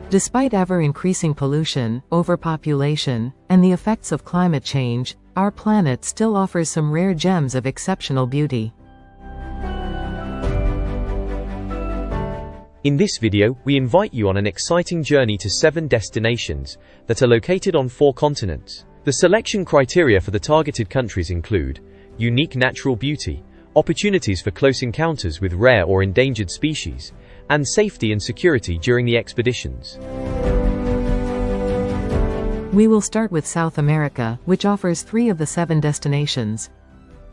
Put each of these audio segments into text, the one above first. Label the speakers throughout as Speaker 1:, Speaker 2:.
Speaker 1: Despite ever-increasing pollution, overpopulation, and the effects of climate change, our planet still offers some rare gems of exceptional beauty.
Speaker 2: In this video, we invite you on an exciting journey to 7 destinations that are located on 4 continents. The selection criteria for the targeted countries include unique natural beauty, opportunities for close encounters with rare or endangered species, and safety and security during the expeditions.
Speaker 1: We will start with South America, which offers 3 of the 7 destinations.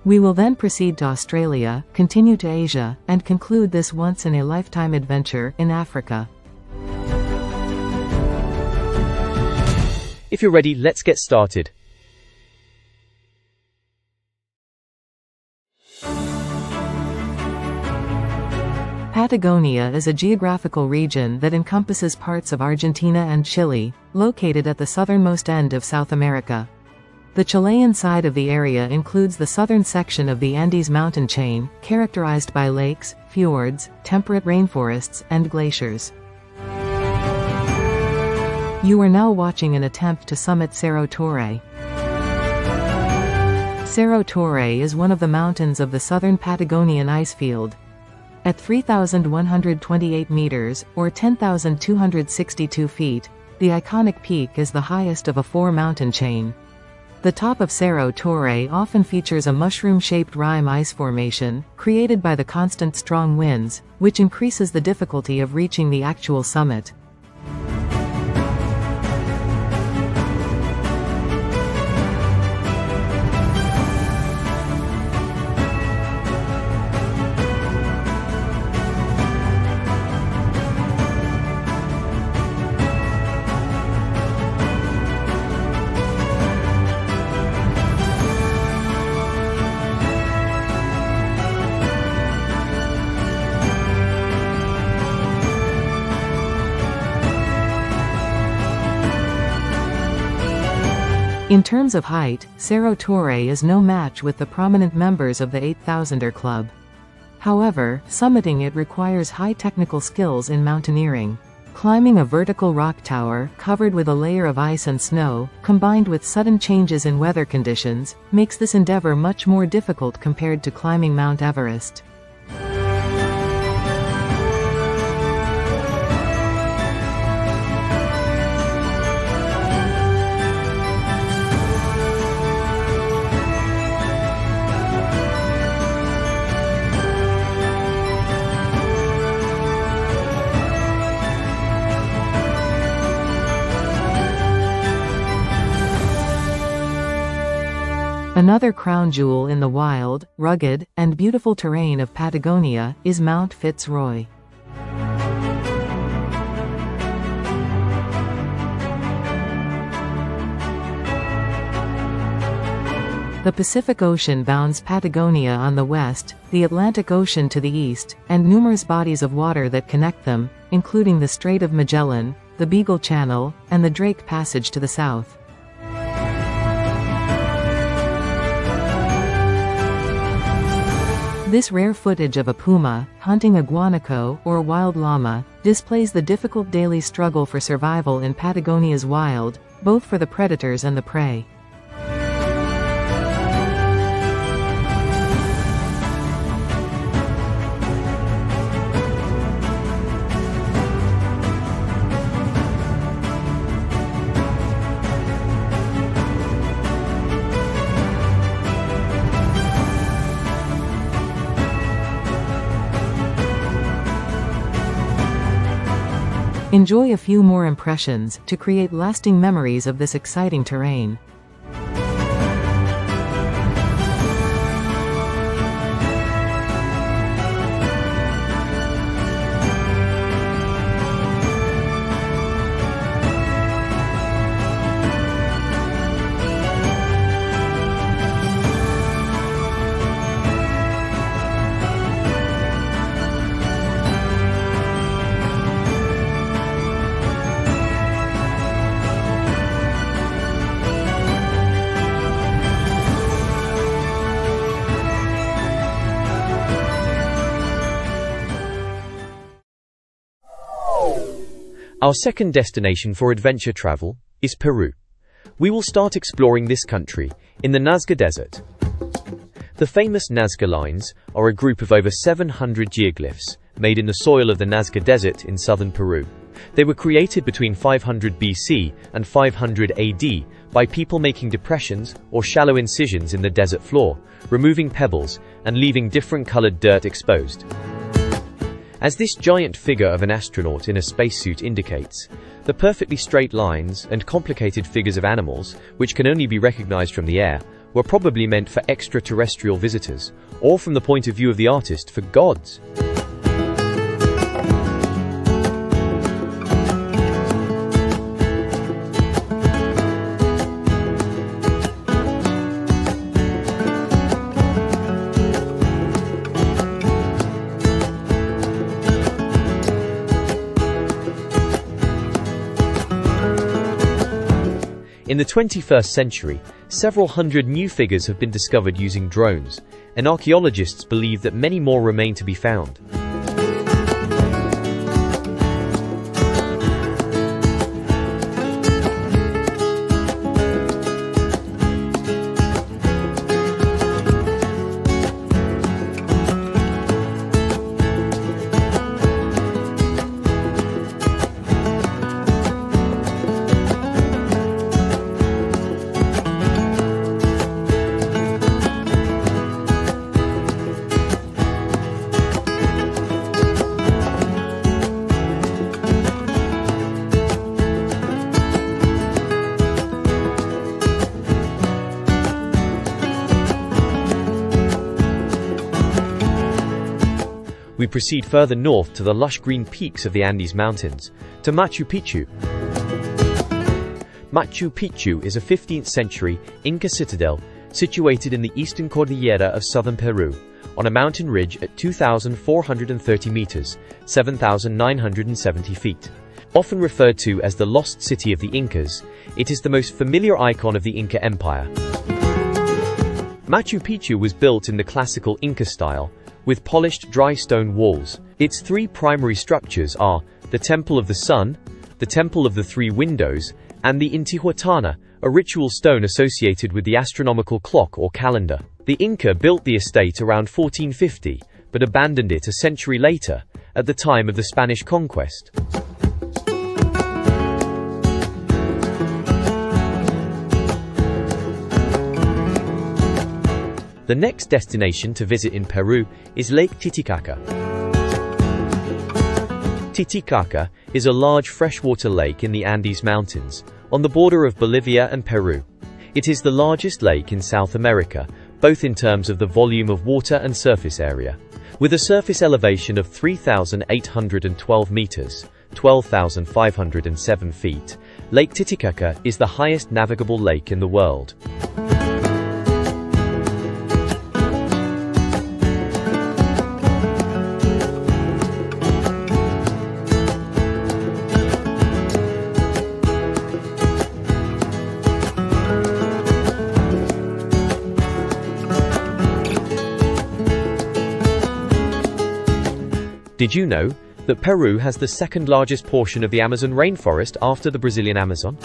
Speaker 1: We will then proceed to Australia, continue to Asia, and conclude this once-in-a-lifetime adventure in Africa.
Speaker 2: If you're ready, let's get started.
Speaker 1: Patagonia is a geographical region that encompasses parts of Argentina and Chile, located at the southernmost end of South America. The Chilean side of the area includes the southern section of the Andes mountain chain, characterized by lakes, fjords, temperate rainforests, and glaciers. You are now watching an attempt to summit Cerro Torre. Cerro Torre is one of the mountains of the southern Patagonian icefield. At 3,128 meters, or 10,262 feet, the iconic peak is the highest of a 4-mountain chain. The top of Cerro Torre often features a mushroom-shaped rime ice formation, created by the constant strong winds, which increases the difficulty of reaching the actual summit. In terms of height, Cerro Torre is no match with the prominent members of the 8000er Club. However, summiting it requires high technical skills in mountaineering. Climbing a vertical rock tower, covered with a layer of ice and snow, combined with sudden changes in weather conditions, makes this endeavor much more difficult compared to climbing Mount Everest. Another crown jewel in the wild, rugged, and beautiful terrain of Patagonia is Mount Fitzroy. The Pacific Ocean bounds Patagonia on the west, the Atlantic Ocean to the east, and numerous bodies of water that connect them, including the Strait of Magellan, the Beagle Channel, and the Drake Passage to the south. This rare footage of a puma, hunting a guanaco, or wild llama, displays the difficult daily struggle for survival in Patagonia's wild, both for the predators and the prey. Enjoy a few more impressions to create lasting memories of this exciting terrain.
Speaker 2: Our second destination for adventure travel is Peru. We will start exploring this country in the Nazca Desert. The famous Nazca lines are a group of over 700 geoglyphs made in the soil of the Nazca Desert in southern Peru. They were created between 500 BC and 500 AD by people making depressions or shallow incisions in the desert floor, removing pebbles and leaving different colored dirt exposed. As this giant figure of an astronaut in a spacesuit indicates, the perfectly straight lines and complicated figures of animals, which can only be recognized from the air, were probably meant for extraterrestrial visitors, or from the point of view of the artist, for gods. In the 21st century, several hundred new figures have been discovered using drones, and archaeologists believe that many more remain to be found. We proceed further north to the lush green peaks of the Andes Mountains, to Machu Picchu. Machu Picchu is a 15th century Inca citadel situated in the eastern Cordillera of southern Peru, on a mountain ridge at 2,430 meters, 7,970 feet. Often referred to as the Lost City of the Incas, it is the most familiar icon of the Inca Empire. Machu Picchu was built in the classical Inca style, with polished dry stone walls. Its three primary structures are the Temple of the Sun, the Temple of the Three Windows, and the Intihuatana, a ritual stone associated with the astronomical clock or calendar. The Inca built the estate around 1450, but abandoned it a century later, at the time of the Spanish conquest. The next destination to visit in Peru is Lake Titicaca. Titicaca is a large freshwater lake in the Andes Mountains, on the border of Bolivia and Peru. It is the largest lake in South America, both in terms of the volume of water and surface area. With a surface elevation of 3,812 meters, 12,507 feet, Lake Titicaca is the highest navigable lake in the world. Did you know that Peru has the second largest portion of the Amazon rainforest after the Brazilian Amazon?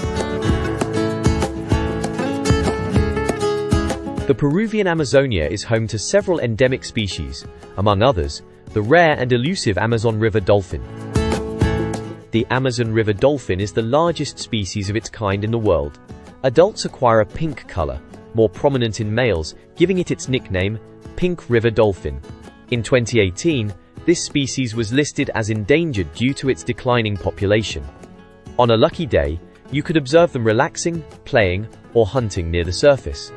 Speaker 2: The Peruvian Amazonia is home to several endemic species, among others, the rare and elusive Amazon River dolphin. The Amazon River dolphin is the largest species of its kind in the world. Adults acquire a pink color, more prominent in males, giving it its nickname, pink river dolphin. In 2018, this species was listed as endangered due to its declining population. On a lucky day, you could observe them relaxing, playing, or hunting near the surface.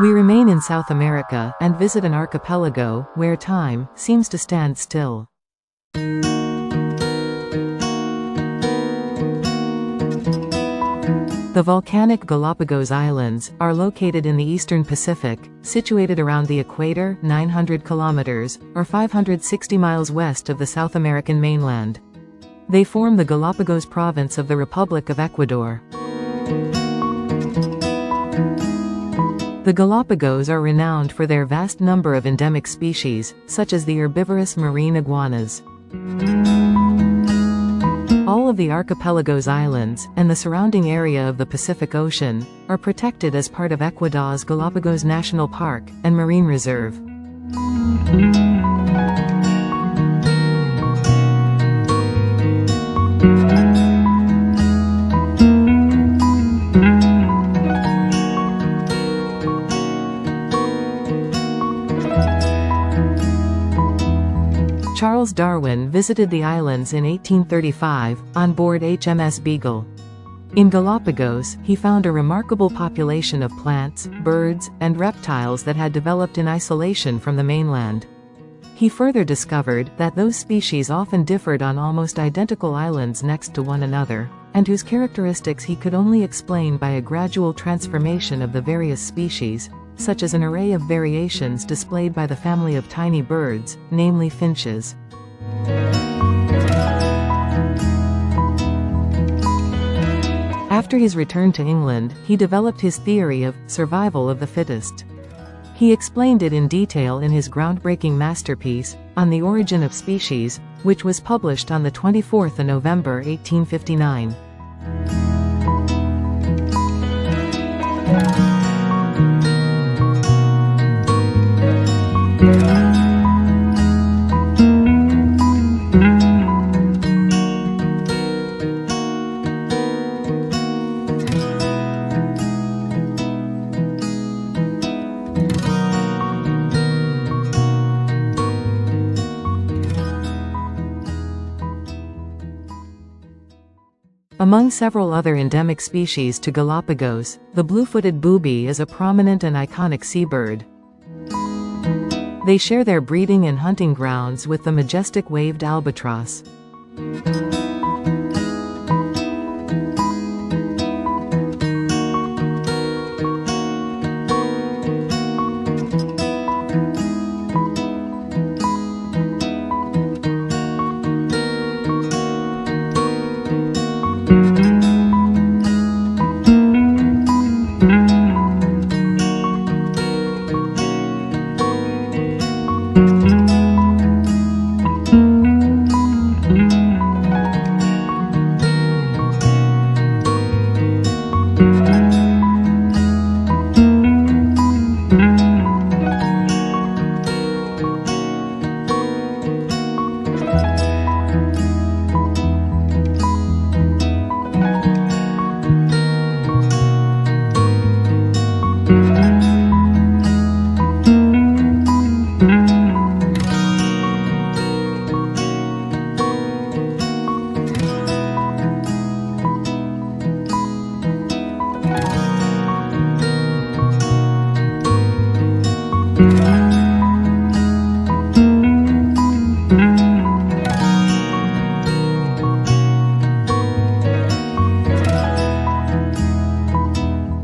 Speaker 1: We remain in South America and visit an archipelago where time seems to stand still. The volcanic Galapagos Islands are located in the eastern Pacific, situated around the equator, 900 kilometers, or 560 miles west of the South American mainland. They form the Galapagos province of the Republic of Ecuador. The Galapagos are renowned for their vast number of endemic species, such as the herbivorous marine iguanas. All of the archipelago's islands, and the surrounding area of the Pacific Ocean, are protected as part of Ecuador's Galapagos National Park and Marine Reserve. Charles Darwin visited the islands in 1835, on board HMS Beagle. In Galapagos, he found a remarkable population of plants, birds, and reptiles that had developed in isolation from the mainland. He further discovered that those species often differed on almost identical islands next to one another, and whose characteristics he could only explain by a gradual transformation of the various species, such as an array of variations displayed by the family of tiny birds, namely finches. After his return to England, he developed his theory of survival of the fittest. He explained it in detail in his groundbreaking masterpiece, On the Origin of Species, which was published on the 24th of November 1859. Among several other endemic species to Galapagos, the blue-footed booby is a prominent and iconic seabird. They share their breeding and hunting grounds with the majestic waved albatross.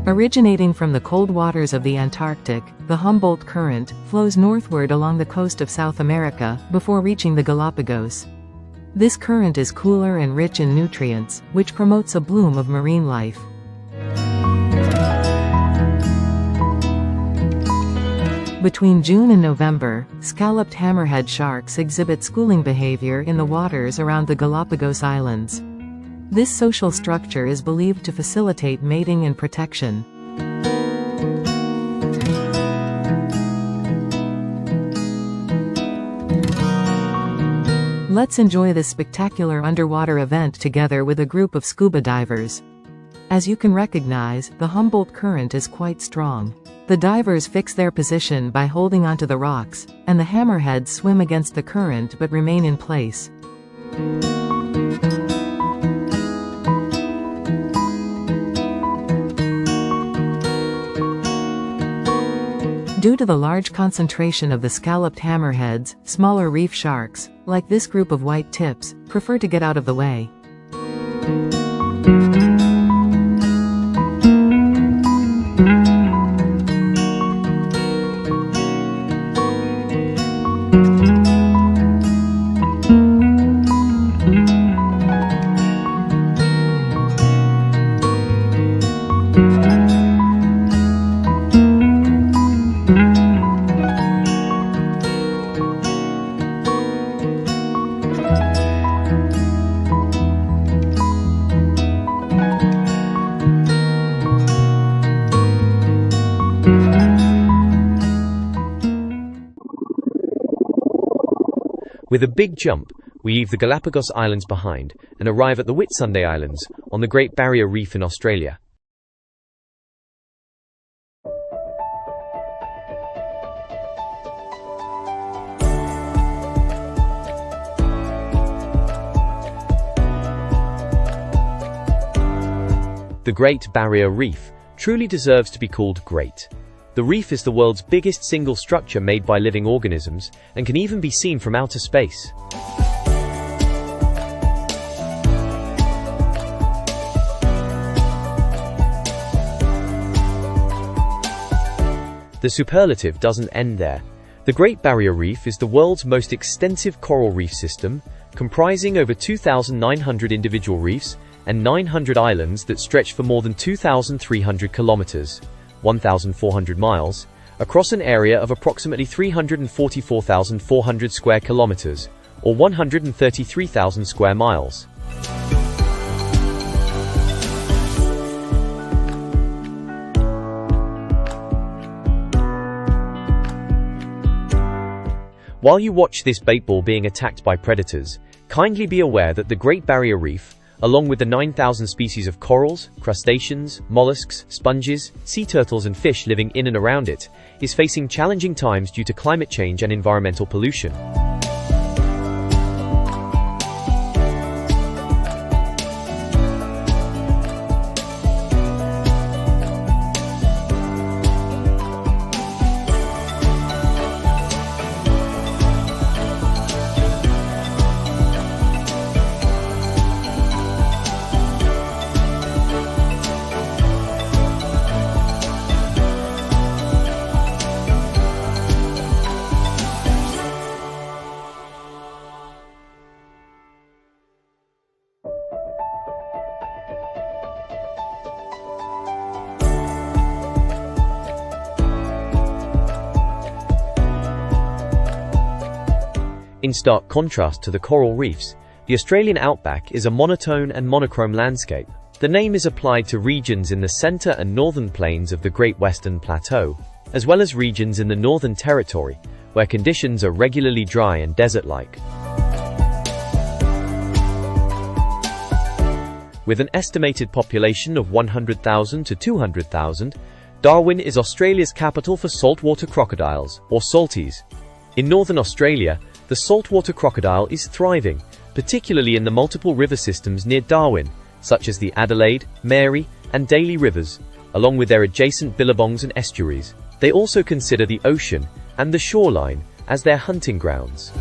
Speaker 1: Originating from the cold waters of the Antarctic, the Humboldt Current flows northward along the coast of South America, before reaching the Galapagos. This current is cooler and rich in nutrients, which promotes a bloom of marine life. Between June and November, scalloped hammerhead sharks exhibit schooling behavior in the waters around the Galapagos Islands. This social structure is believed to facilitate mating and protection. Let's enjoy this spectacular underwater event together with a group of scuba divers. As you can recognize, the Humboldt Current is quite strong. The divers fix their position by holding onto the rocks, and the hammerheads swim against the current but remain in place. Due to the large concentration of the scalloped hammerheads, smaller reef sharks, like this group of white tips, prefer to get out of the way.
Speaker 2: With a big jump, we leave the Galapagos Islands behind and arrive at the Whitsunday Islands on the Great Barrier Reef in Australia. The Great Barrier Reef truly deserves to be called great. The reef is the world's biggest single structure made by living organisms and can even be seen from outer space. The superlative doesn't end there. The Great Barrier Reef is the world's most extensive coral reef system, comprising over 2,900 individual reefs and 900 islands that stretch for more than 2,300 kilometers. 1,400 miles, across an area of approximately 344,400 square kilometers, or 133,000 square miles. While you watch this bait ball being attacked by predators, kindly be aware that the Great Barrier Reef, along with the 9,000 species of corals, crustaceans, mollusks, sponges, sea turtles and fish living in and around it, is facing challenging times due to climate change and environmental pollution. In stark contrast to the coral reefs, the Australian outback is a monotone and monochrome landscape. The name is applied to regions in the centre and northern plains of the Great Western Plateau, as well as regions in the Northern Territory, where conditions are regularly dry and desert-like. With an estimated population of 100,000 to 200,000, Darwin is Australia's capital for saltwater crocodiles, or salties. In northern Australia, the saltwater crocodile is thriving, particularly in the multiple river systems near Darwin, such as the Adelaide, Mary, and Daly rivers, along with their adjacent billabongs and estuaries. They also consider the ocean and the shoreline as their hunting grounds.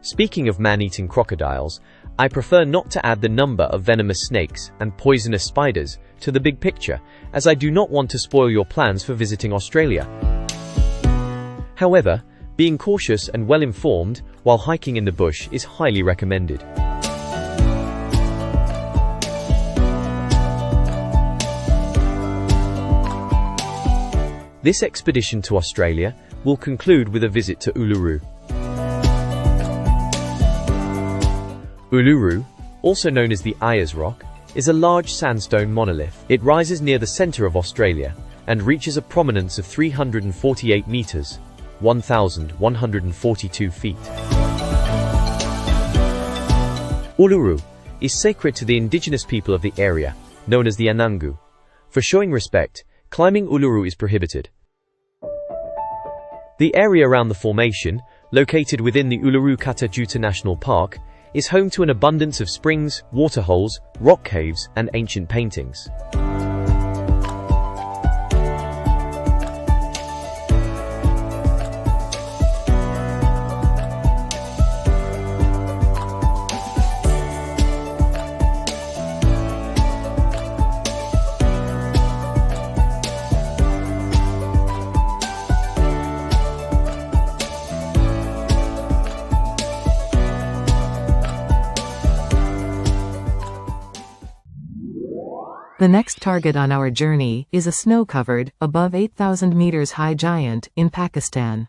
Speaker 2: Speaking of man-eating crocodiles, I prefer not to add the number of venomous snakes and poisonous spiders to the big picture, as I do not want to spoil your plans for visiting Australia. However, being cautious and well-informed while hiking in the bush is highly recommended. This expedition to Australia will conclude with a visit to Uluru. Uluru, also known as the Ayers Rock, is a large sandstone monolith. It rises near the center of Australia and reaches a prominence of 348 meters. 1,142 feet. Uluru is sacred to the indigenous people of the area, known as the Anangu. For showing respect, climbing Uluru is prohibited. The area around the formation, located within the Uluru Kata National Park, is home to an abundance of springs, waterholes, rock caves, and ancient paintings.
Speaker 1: The next target on our journey is a snow-covered, above 8,000 meters high giant in Pakistan.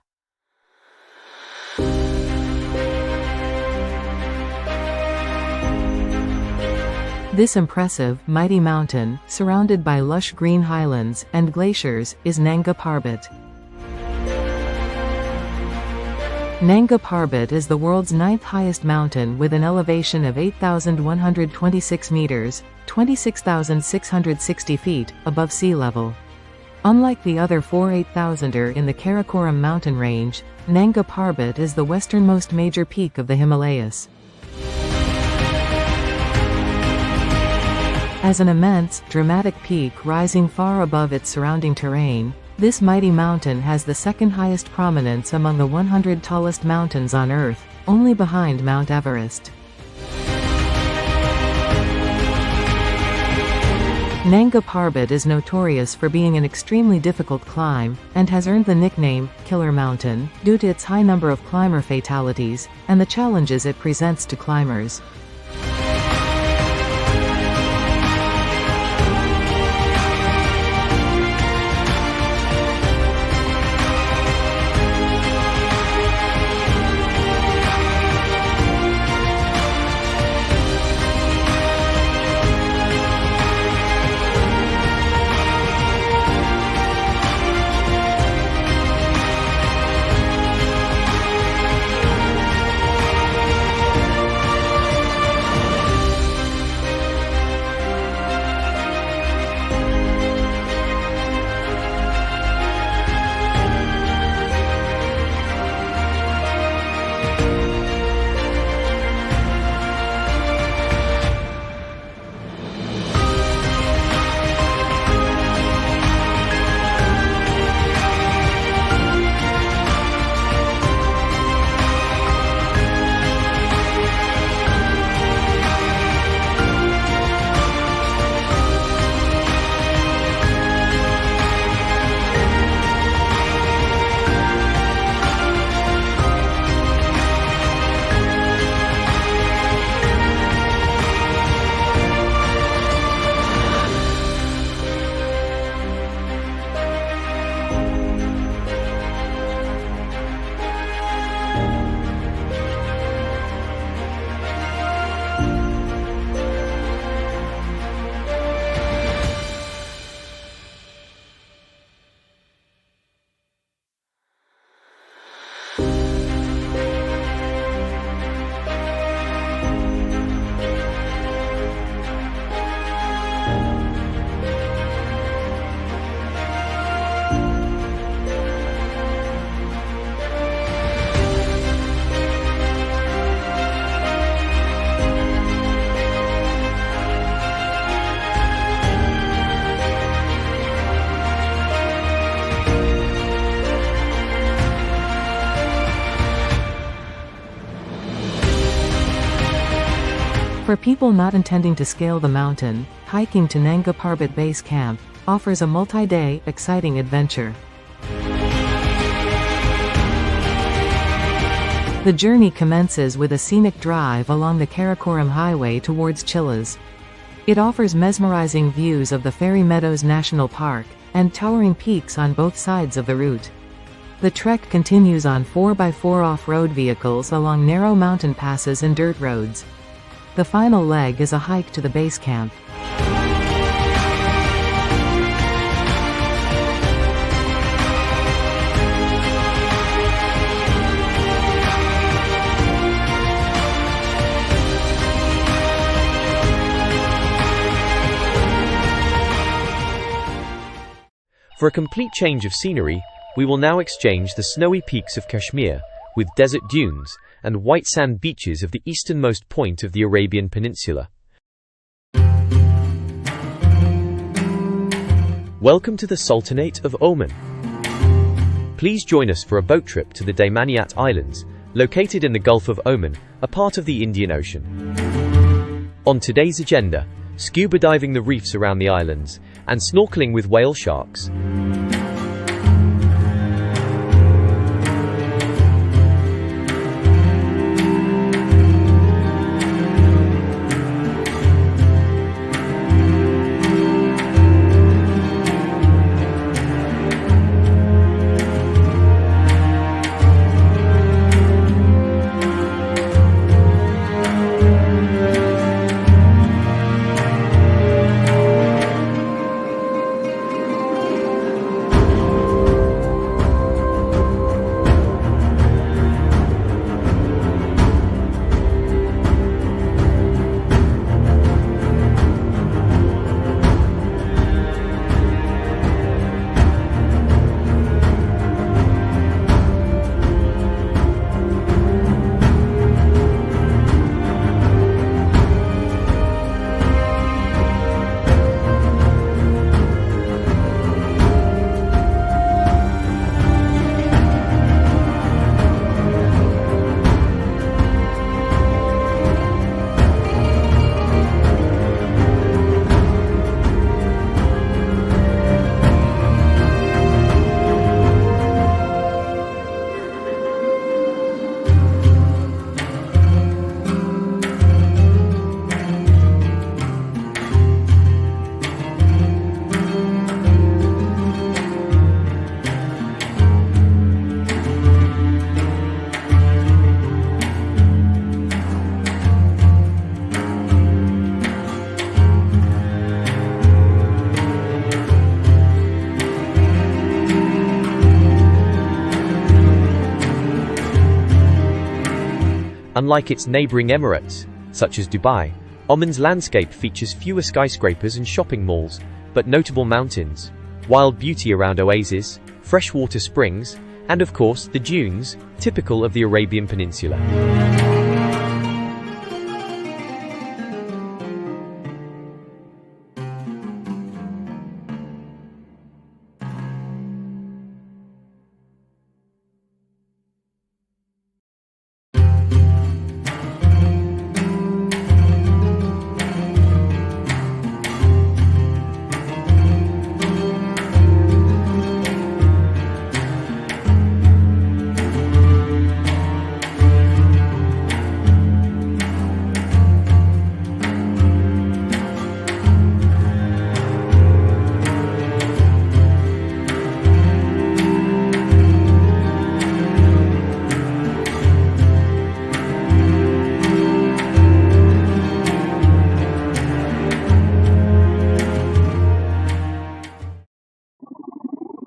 Speaker 1: This impressive, mighty mountain, surrounded by lush green highlands and glaciers, is Nanga Parbat. Nanga Parbat is the world's 9th highest mountain with an elevation of 8,126 meters, 26,660 feet, above sea level. Unlike the other 4 8,000er in the Karakoram mountain range, Nanga Parbat is the westernmost major peak of the Himalayas. As an immense, dramatic peak rising far above its surrounding terrain, this mighty mountain has the second highest prominence among the 100 tallest mountains on Earth, only behind Mount Everest. Nanga Parbat is notorious for being an extremely difficult climb, and has earned the nickname, Killer Mountain, due to its high number of climber fatalities, and the challenges it presents to climbers. For people not intending to scale the mountain, hiking to Nanga Parbat Base Camp offers a multi-day, exciting adventure. The journey commences with a scenic drive along the Karakoram Highway towards Chile's. It offers mesmerizing views of the Fairy Meadows National Park, and towering peaks on both sides of the route. The trek continues on 4x4 off-road vehicles along narrow mountain passes and dirt roads. The final leg is a hike to the base camp.
Speaker 2: For a complete change of scenery, we will now exchange the snowy peaks of Kashmir with desert dunes and white sand beaches of the easternmost point of the Arabian Peninsula. Welcome to the Sultanate of Oman. Please join us for a boat trip to the Daymaniyat Islands, located in the Gulf of Oman, a part of the Indian Ocean. On today's agenda, scuba diving the reefs around the islands, and snorkeling with whale sharks. Unlike its neighboring emirates, such as Dubai, Oman's landscape features fewer skyscrapers and shopping malls, but notable mountains, wild beauty around oases, freshwater springs, and of course, the dunes, typical of the Arabian Peninsula.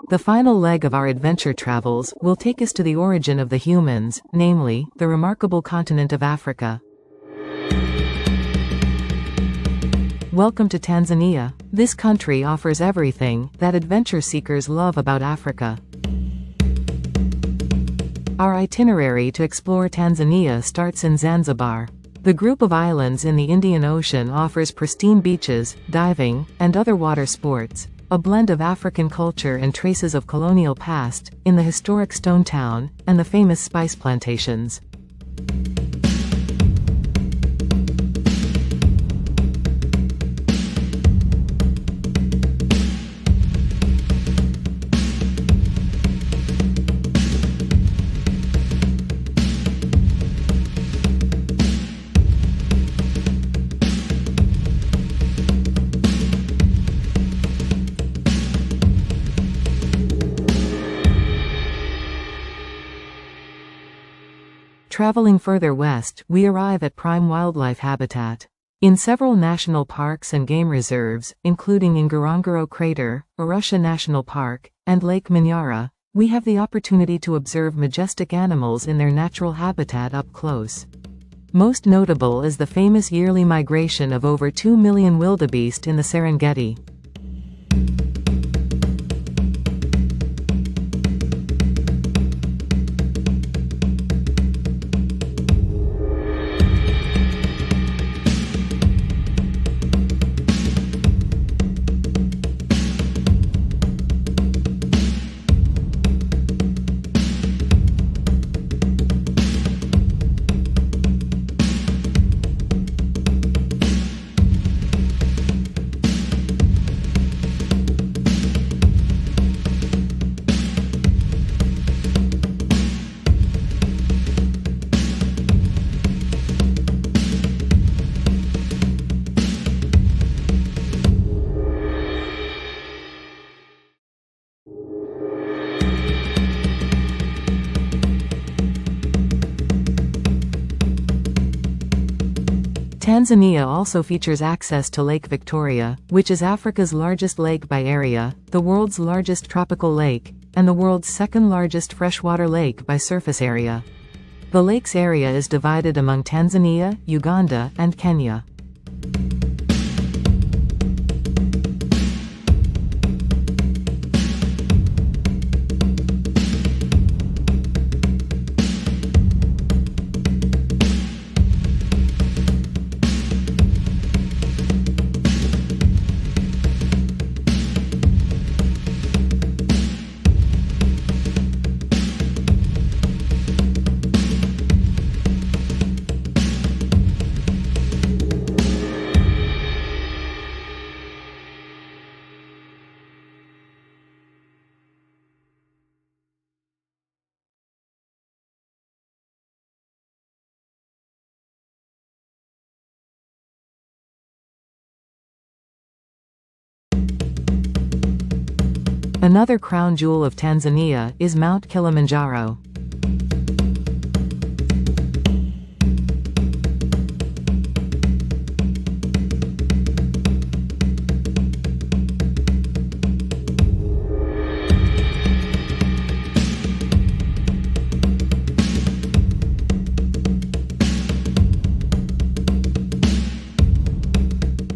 Speaker 1: The final leg of our adventure travels will take us to the origin of the humans, namely, the remarkable continent of Africa. Welcome to Tanzania. This country offers everything that adventure seekers love about Africa. Our itinerary to explore Tanzania starts in Zanzibar. The group of islands in the Indian Ocean offers pristine beaches, diving, and other water sports. A blend of African culture and traces of colonial past, in the historic stone town, and the famous spice plantations. Traveling further west, we arrive at prime wildlife habitat. In several national parks and game reserves, including Ngorongoro Crater, Arusha National Park, and Lake Manyara, we have the opportunity to observe majestic animals in their natural habitat up close. Most notable is the famous yearly migration of over 2 million wildebeest in the Serengeti. Tanzania also features access to Lake Victoria, which is Africa's largest lake by area, the world's largest tropical lake, and the world's second largest freshwater lake by surface area. The lake's area is divided among Tanzania, Uganda, and Kenya. Another crown jewel of Tanzania is Mount Kilimanjaro.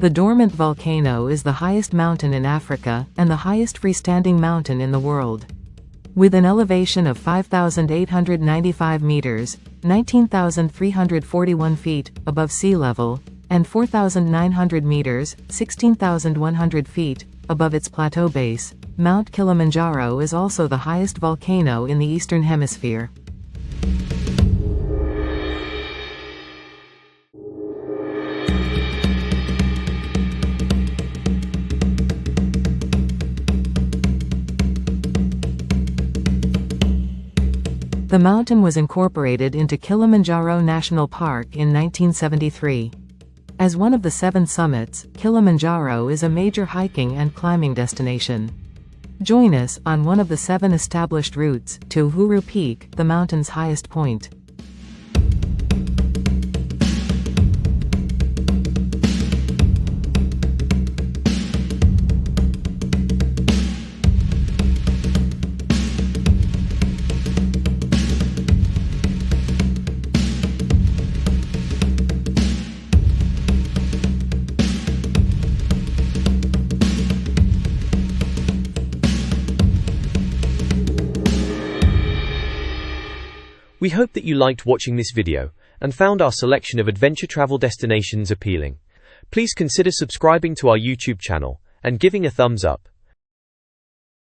Speaker 1: The dormant volcano is the highest mountain in Africa, and the highest freestanding mountain in the world. With an elevation of 5,895 meters, 19,341 feet, above sea level, and 4,900 meters, 16,100 feet, above its plateau base, Mount Kilimanjaro is also the highest volcano in the Eastern Hemisphere. The mountain was incorporated into Kilimanjaro National Park in 1973. As one of the 7 summits, Kilimanjaro is a major hiking and climbing destination. Join us on one of the 7 established routes to Uluru Peak, the mountain's highest point.
Speaker 2: We hope that you liked watching this video and found our selection of adventure travel destinations appealing. Please consider subscribing to our YouTube channel and giving a thumbs up.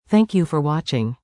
Speaker 1: Thank you for watching.